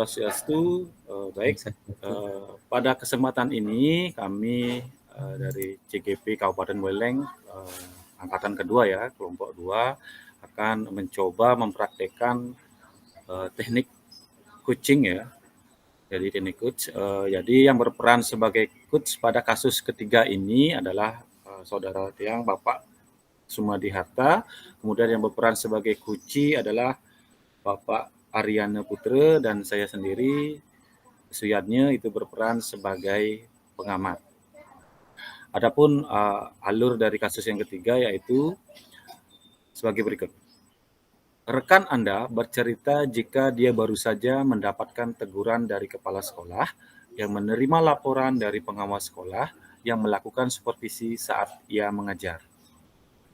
Swastiastu. Baik, pada kesempatan ini kami dari CGP Kabupaten Buleleng, angkatan kedua ya, kelompok 2, akan mencoba mempraktekkan teknik coaching ya. Jadi teknik coach. Jadi yang berperan sebagai coach pada kasus ketiga ini adalah saudara Tiang Bapak Sumadi Harta. Kemudian yang berperan sebagai coachee adalah Bapak Aryana Putra, dan saya sendiri Suyadnya itu berperan sebagai pengamat. Adapun alur dari kasus yang ketiga yaitu sebagai berikut. Rekan Anda bercerita jika dia baru saja mendapatkan teguran dari kepala sekolah yang menerima laporan dari pengawas sekolah yang melakukan supervisi saat ia mengajar.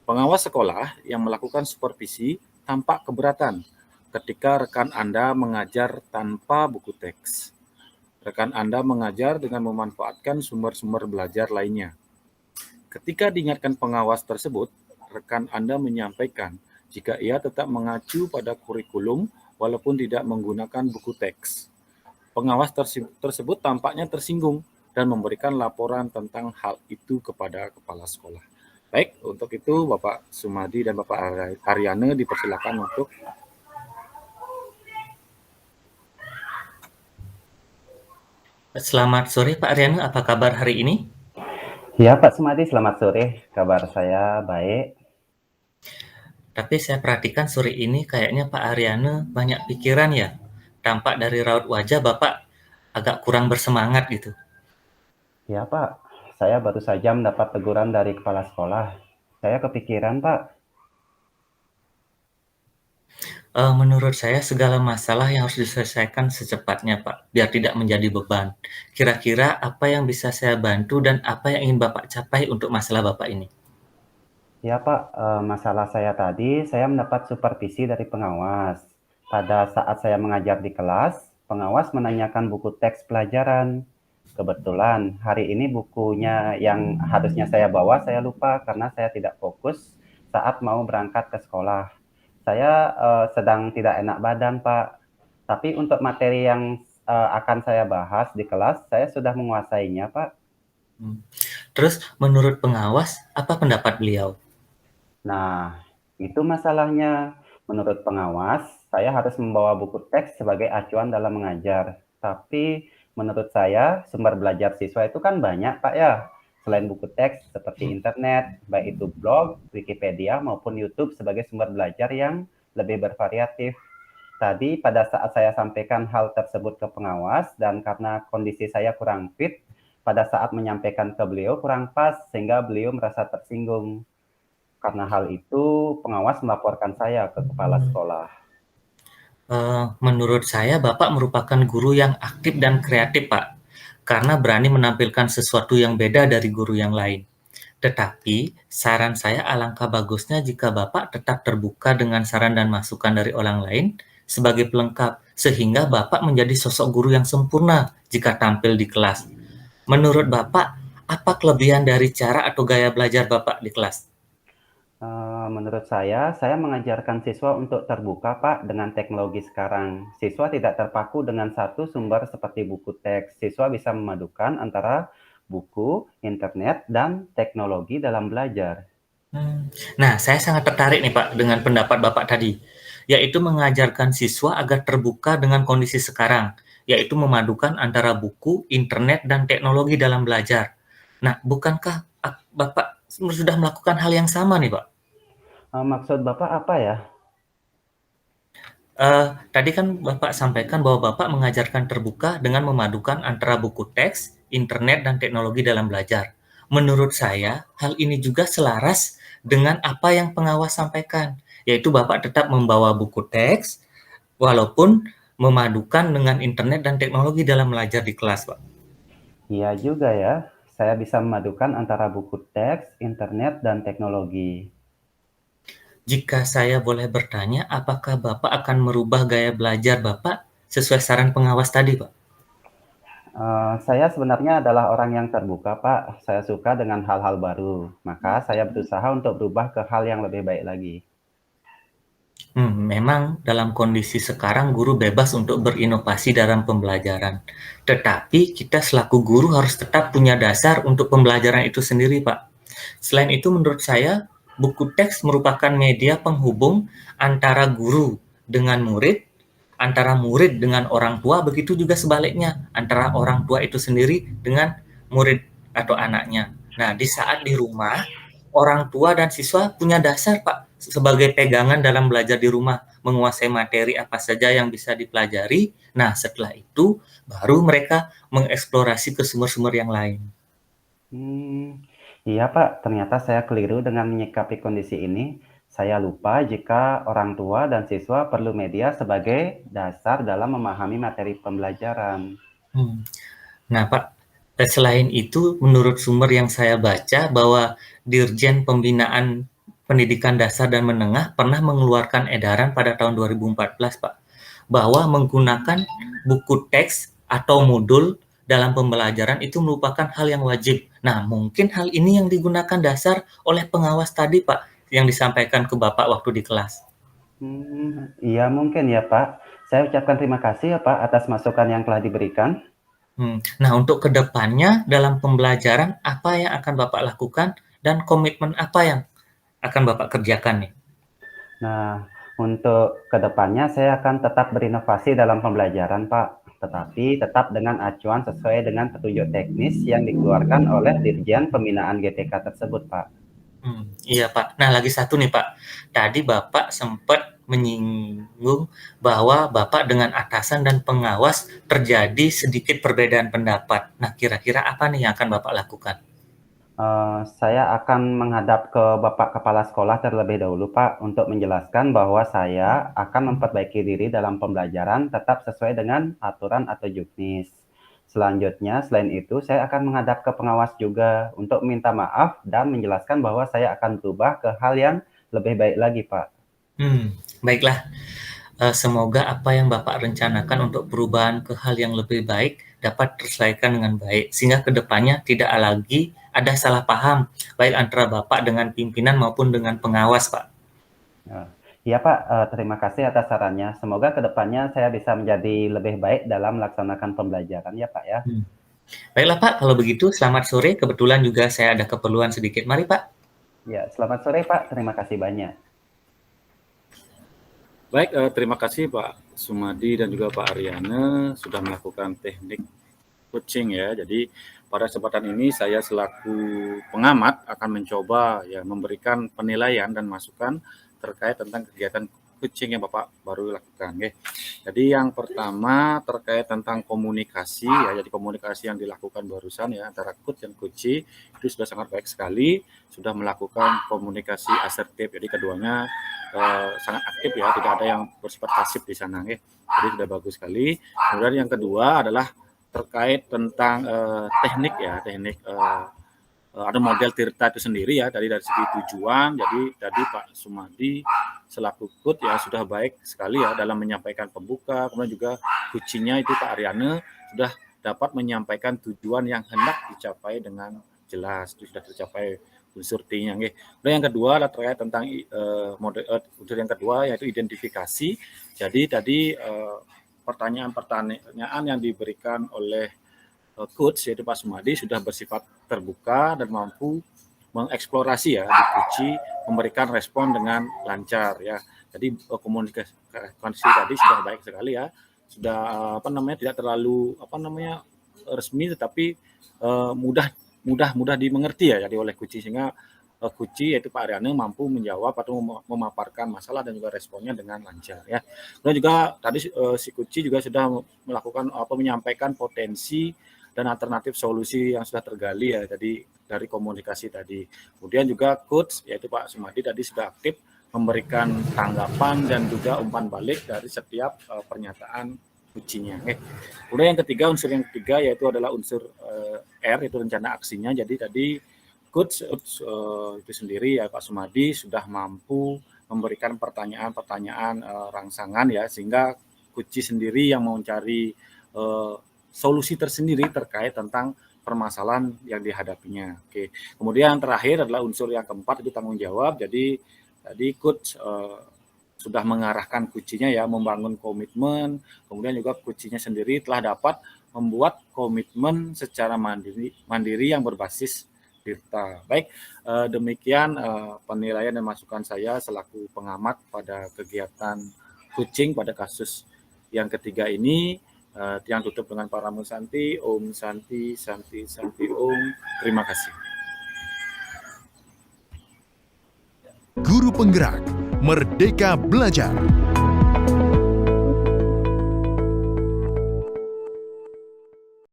Pengawas sekolah yang melakukan supervisi tampak keberatan ketika rekan Anda mengajar tanpa buku teks. Rekan Anda mengajar dengan memanfaatkan sumber-sumber belajar lainnya. Ketika diingatkan pengawas tersebut, rekan Anda menyampaikan jika ia tetap mengacu pada kurikulum walaupun tidak menggunakan buku teks. Pengawas tersebut tampaknya tersinggung dan memberikan laporan tentang hal itu kepada kepala sekolah. Baik, untuk itu Bapak Sumadi dan Bapak Aryana dipersilakan untuk Selamat sore Pak Aryana, apa kabar hari ini? Ya Pak Sumadi, selamat sore. Kabar saya baik. Tapi saya perhatikan sore ini kayaknya Pak Aryana banyak pikiran ya. Tampak dari raut wajah Bapak agak kurang bersemangat gitu. Ya Pak, saya baru saja mendapat teguran dari kepala sekolah. Saya kepikiran Pak. Menurut saya segala masalah yang harus diselesaikan secepatnya Pak, biar tidak menjadi beban. Kira-kira apa yang bisa saya bantu dan apa yang ingin Bapak capai untuk masalah Bapak ini? Ya Pak, masalah saya tadi, saya mendapat supervisi dari pengawas. Pada saat saya mengajar di kelas, pengawas menanyakan buku teks pelajaran. Kebetulan hari ini bukunya yang harusnya saya bawa, saya lupa karena saya tidak fokus saat mau berangkat ke sekolah. Saya sedang tidak enak badan, Pak. Tapi untuk materi yang akan saya bahas di kelas, saya sudah menguasainya, Pak. Terus menurut pengawas, apa pendapat beliau? Nah, itu masalahnya. Menurut pengawas, saya harus membawa buku teks sebagai acuan dalam mengajar. Tapi menurut saya, sumber belajar siswa itu kan banyak, Pak ya. Selain buku teks seperti internet, baik itu blog, Wikipedia, maupun YouTube sebagai sumber belajar yang lebih bervariatif. Tadi pada saat saya sampaikan hal tersebut ke pengawas, dan karena kondisi saya kurang fit, pada saat menyampaikan ke beliau kurang pas, sehingga beliau merasa tersinggung. Karena hal itu, pengawas melaporkan saya ke kepala sekolah. Menurut saya Bapak merupakan guru yang aktif dan kreatif, Pak, karena berani menampilkan sesuatu yang beda dari guru yang lain. Tetapi, saran saya alangkah bagusnya jika Bapak tetap terbuka dengan saran dan masukan dari orang lain sebagai pelengkap, sehingga Bapak menjadi sosok guru yang sempurna jika tampil di kelas. Menurut Bapak, apa kelebihan dari cara atau gaya belajar Bapak di kelas? Menurut saya mengajarkan siswa untuk terbuka, Pak, dengan teknologi sekarang. Siswa tidak terpaku dengan satu sumber seperti buku teks. Siswa bisa memadukan antara buku, internet, dan teknologi dalam belajar. Nah, saya sangat tertarik nih Pak dengan pendapat Bapak tadi, yaitu mengajarkan siswa agar terbuka dengan kondisi sekarang, yaitu memadukan antara buku, internet, dan teknologi dalam belajar. Nah, bukankah Bapak sudah melakukan hal yang sama nih Pak? Maksud Bapak apa ya? Tadi kan Bapak sampaikan bahwa Bapak mengajarkan terbuka dengan memadukan antara buku teks, internet, dan teknologi dalam belajar. Menurut saya, hal ini juga selaras dengan apa yang pengawas sampaikan, yaitu Bapak tetap membawa buku teks, walaupun memadukan dengan internet dan teknologi dalam belajar di kelas, Pak. Iya juga ya, saya bisa memadukan antara buku teks, internet, dan teknologi. Jika saya boleh bertanya, apakah Bapak akan merubah gaya belajar Bapak sesuai saran pengawas tadi, Pak? Saya sebenarnya adalah orang yang terbuka, Pak. Saya suka dengan hal-hal baru, maka saya berusaha untuk berubah ke hal yang lebih baik lagi. Memang dalam kondisi sekarang guru bebas untuk berinovasi dalam pembelajaran. Tetapi kita selaku guru harus tetap punya dasar untuk pembelajaran itu sendiri, Pak. Selain itu menurut saya, buku teks merupakan media penghubung antara guru dengan murid, antara murid dengan orang tua, begitu juga sebaliknya, antara orang tua itu sendiri dengan murid atau anaknya. Nah, di saat di rumah, orang tua dan siswa punya dasar, Pak, sebagai pegangan dalam belajar di rumah, menguasai materi apa saja yang bisa dipelajari. Nah, setelah itu baru mereka mengeksplorasi ke sumber-sumber yang lain. Iya Pak, ternyata saya keliru dengan menyikapi kondisi ini. Saya lupa jika orang tua dan siswa perlu media sebagai dasar dalam memahami materi pembelajaran. Nah, Pak, selain itu, menurut sumber yang saya baca bahwa Dirjen Pembinaan Pendidikan Dasar dan Menengah pernah mengeluarkan edaran pada tahun 2014, Pak, bahwa menggunakan buku teks atau modul dalam pembelajaran itu merupakan hal yang wajib. Nah, mungkin hal ini yang digunakan dasar oleh pengawas tadi, Pak, yang disampaikan ke Bapak waktu di kelas. Iya mungkin ya Pak. Saya ucapkan terima kasih ya Pak atas masukan yang telah diberikan. Nah, untuk kedepannya dalam pembelajaran, apa yang akan Bapak lakukan dan komitmen apa yang akan Bapak kerjakan nih? Nah, untuk kedepannya saya akan tetap berinovasi dalam pembelajaran Pak, tetapi tetap dengan acuan sesuai dengan petunjuk teknis yang dikeluarkan oleh Dirjen Pembinaan GTK tersebut Pak. Iya Pak. Nah lagi satu nih Pak, tadi Bapak sempat menyinggung bahwa Bapak dengan atasan dan pengawas terjadi sedikit perbedaan pendapat. Nah kira-kira apa nih yang akan Bapak lakukan? Saya akan menghadap ke Bapak Kepala Sekolah terlebih dahulu Pak, untuk menjelaskan bahwa saya akan memperbaiki diri dalam pembelajaran tetap sesuai dengan aturan atau juknis. Selanjutnya, selain itu, saya akan menghadap ke pengawas juga untuk minta maaf dan menjelaskan bahwa saya akan berubah ke hal yang lebih baik lagi Pak. Baiklah. Semoga apa yang Bapak rencanakan untuk perubahan ke hal yang lebih baik dapat terselesaikan dengan baik, sehingga kedepannya tidak lagi ada salah paham, baik antara Bapak dengan pimpinan maupun dengan pengawas, Pak. Iya Pak, terima kasih atas sarannya. Semoga kedepannya saya bisa menjadi lebih baik dalam melaksanakan pembelajaran ya Pak ya. Baiklah Pak, kalau begitu selamat sore. Kebetulan juga saya ada keperluan sedikit. Mari Pak. Ya, selamat sore Pak. Terima kasih banyak. Baik, terima kasih Pak Sumadi dan juga Pak Aryana sudah melakukan teknik coaching ya. Jadi pada kesempatan ini saya selaku pengamat akan mencoba ya memberikan penilaian dan masukan terkait tentang kegiatan coaching yang Bapak baru lakukan ya. Jadi yang pertama terkait tentang komunikasi ya. Jadi komunikasi yang dilakukan barusan ya antara coach dan coachee itu sudah sangat baik sekali, sudah melakukan komunikasi asertif. Jadi keduanya sangat aktif ya, tidak ada yang bersifat pasif di sana ya. Jadi sudah bagus sekali. Kemudian yang kedua adalah terkait tentang teknik ya, teknik ada model Tirta itu sendiri ya, dari segi tujuan. Jadi tadi Pak Sumadi selaku coach ya sudah baik sekali ya dalam menyampaikan pembuka, kemudian juga coachingnya itu Pak Aryana sudah dapat menyampaikan tujuan yang hendak dicapai dengan jelas, itu sudah tercapai unsur T-nya. Kemudian yang kedua adalah terkait tentang unsur yang kedua yaitu identifikasi. Jadi tadi pertanyaan-pertanyaan yang diberikan oleh coach yaitu Pak Sumadi sudah bersifat terbuka dan mampu mengeksplorasi ya, diskusi, memberikan respon dengan lancar ya. Jadi komunikasi tadi sudah baik sekali ya, sudah tidak terlalu resmi tetapi mudah dimengerti ya jadi oleh coach, sehingga coach yaitu Pak Aryana mampu menjawab atau memaparkan masalah dan juga responnya dengan lancar ya. Dan juga tadi si coach juga sudah melakukan menyampaikan potensi dan alternatif solusi yang sudah tergali ya tadi dari komunikasi tadi. Kemudian juga coach yaitu Pak Sumadi tadi sudah aktif memberikan tanggapan dan juga umpan balik dari setiap pernyataan coaching-nya. Kemudian unsur yang ketiga yaitu adalah unsur R, itu rencana aksinya. Jadi tadi coach itu sendiri ya Pak Sumadi sudah mampu memberikan pertanyaan-pertanyaan rangsangan ya, sehingga coach sendiri yang mau mencari solusi tersendiri terkait tentang permasalahan yang dihadapinya. Oke. Kemudian terakhir adalah unsur yang keempat itu tanggung jawab. Jadi tadi coach sudah mengarahkan kuncinya ya, membangun komitmen, kemudian juga kuncinya sendiri telah dapat membuat komitmen secara mandiri yang berbasis Tirta. Baik, demikian penilaian dan masukan saya selaku pengamat pada kegiatan kucing pada kasus yang ketiga ini. Yang tutup dengan Paramo Santi, Om Santi, Santi, Santi Om. Terima kasih. Guru penggerak, merdeka belajar.